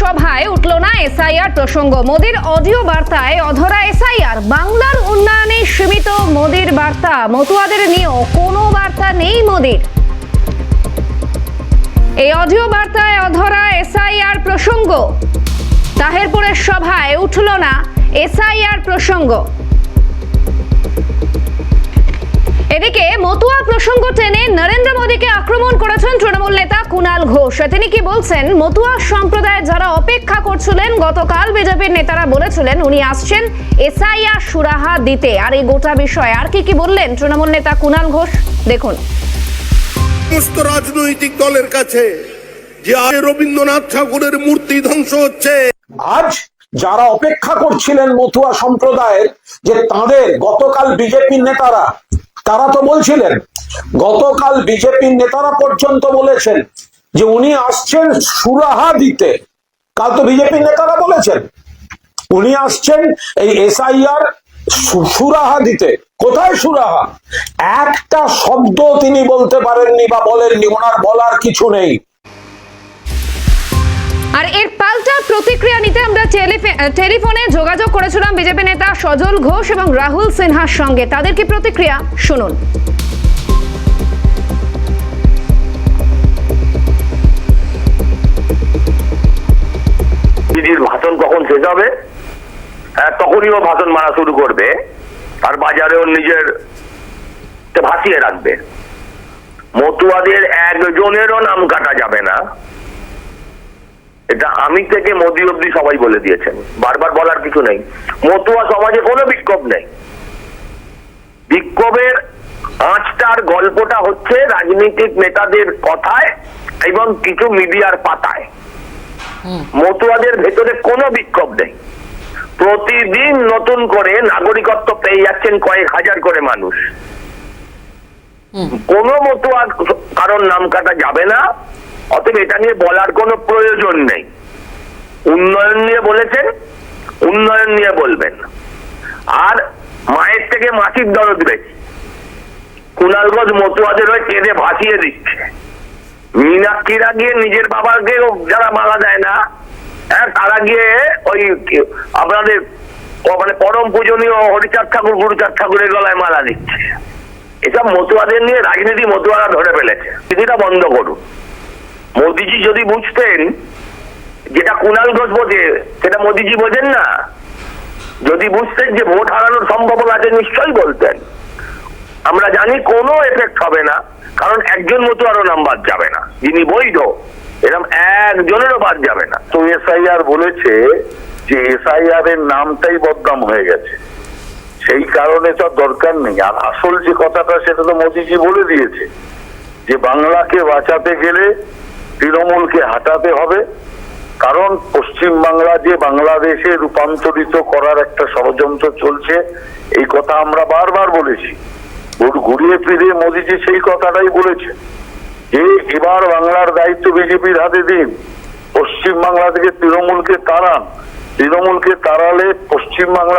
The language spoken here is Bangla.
সভায় উঠল না এসআইআর প্রসঙ্গ। মোদির অডিও বার্তায় অধরা এসআইআর। বাংলার উন্নয়নে সীমিত মোদির বার্তা, মতুয়াদের নিয়েও কোনো বার্তা নেই মোদির। এই অডিও বার্তায় অধরা এসআইআর প্রসঙ্গ। তাহেরপুরের সভায় উঠল না এসআইআর প্রসঙ্গ। এদিকে মতুয়া প্রসঙ্গ টেনে নরেন্দ্র মোদীকে আক্রমণ করেছেন তৃণমূল নেতা কুণাল ঘোষ। তিনি কি বলছেন? মতুয়া সম্প্রদায় যারা অপেক্ষা করছিলেন, গতকাল বিজেপির নেতারা বলেছিলেন উনি আসছেন এসআইআর সুরাহা দিতে। আর এই গোটা বিষয় আর কি বললেন তৃণমূল নেতা কুণাল ঘোষ, দেখুন। সমস্ত রাজনৈতিক দলের কাছে যে রবীন্দ্রনাথ ঠাকুরের মূর্তি ধ্বংস হচ্ছে, আজ যারা অপেক্ষা করছিলেন মতুয়া সম্প্রদায়ের যে তাদের, গতকাল বিজেপির নেতারা তারা তো বলছিলেন, গতকাল বিজেপির নেতারা পর্যন্ত বলেছেন যে উনি আসছেন সুরাহা দিতে। কাল তো বিজেপির নেতারা বলেছেন উনি আসছেন এই এসআইআর সুরাহা দিতে। কোথায় সুরাহা? একটা শব্দ তিনি বলতে পারেননি বা বলেননি, ওনার বলার কিছু নেই। আর এর পাল্টা প্রতিক্রিয়া নিতে আমরা টেলিফোনে যোগাযোগ করেছিলাম বিজেপি নেতা সজল ঘোষ এবং রাহুল সিনহার সঙ্গে। তাদের কি প্রতিক্রিয়া শুনুন। দিদির ভাষণ কখন শেষ হবে তখনই ও ভাষণ মারা শুরু করবে, আর বাজারে ওর নিজের ভাসিয়ে রাখবে। মতুয়াদের একজনেরও নাম কাটা যাবে না, এটা আমি থেকে মোদি অব্দি সবাই বলে দিয়েছেন। বারবার বলার কিছু নেই। মতুয়া সমাজে কোনো বিক্ষোভ নেই। বিক্ষোভের আঁচটার গল্পটা হচ্ছে রাজনৈতিক নেতাদের কথায় এবং কিছু মিডিয়ার পাতায়। মতুয়াদের ভেতরে কোনো বিক্ষোভ নেই। প্রতিদিন নতুন করে নাগরিকত্ব পেয়ে যাচ্ছেন কয়েক হাজার করে মানুষ। কোন মতুয়া কারণ নাম কাটা যাবে না, অতএব এটা নিয়ে বলার কোনো প্রয়োজন নেই। উন্নয়ন নিয়ে বলেছেন, উন্নয়ন নিয়ে বলবেন। আর মায়ের থেকে মাসির দরদ বেশি। কুণাল ঘোষ মতুয়াদের হয়ে কেঁদে ভাসিয়ে দিচ্ছে। মীনাক্ষীরা গিয়ে নিজের বাবাকে যারা মালা দেয় না, তারা গিয়ে ওই আপনাদের মানে পরম পূজনীয় হরিচাঁদ ঠাকুর, গুরুচাঁদ ঠাকুরের গলায় মালা দিচ্ছে। এসব মতুয়াদের নিয়ে রাজনীতি মতুয়ারা ধরে ফেলেছে। সেটা বন্ধ করুন। মোদিজি যদি বুঝতেন যেটা কুণাল ঘোষ বোঝে সেটা মোদিজি বোঝেন না। যদি বুঝতেন যে ভোট হারানোর সম্ভাবনা আছে নিশ্চয়ই বলতেন। আমরা জানি কোনো এফেক্ট হবে না, কারণ একজন মতুয়ারও নাম বাদ যাবে না। যিনি বৈধ এরকম একজনেরও বাদ যাবে না। তো এসআইআর বলেছে যে এসআইআর এর নামটাই বদনাম হয়ে গেছে, সেই কারণে তো দরকার নেই। আর আসল যে কথাটা সেটা তো মোদিজি বলে দিয়েছে যে বাংলাকে বাঁচাতে গেলে তৃণমূলকে হাঁটাতে হবে, কারণ পশ্চিম বাংলা যে বাংলাদেশে রূপান্তরিত করার একটা ষড়যন্ত্র চলছে। এই কথা আমরা বারবার বলেছি। ঘুরিয়ে ফিরিয়ে মোদিজি সেই কথাটাই বলেছে যে এবার বাংলার দায়িত্ব বিজেপির হাতে দিন, পশ্চিম বাংলা থেকে তৃণমূলকে তাড়ান। তৃণমূলকে তাড়ালে পশ্চিম বাংলা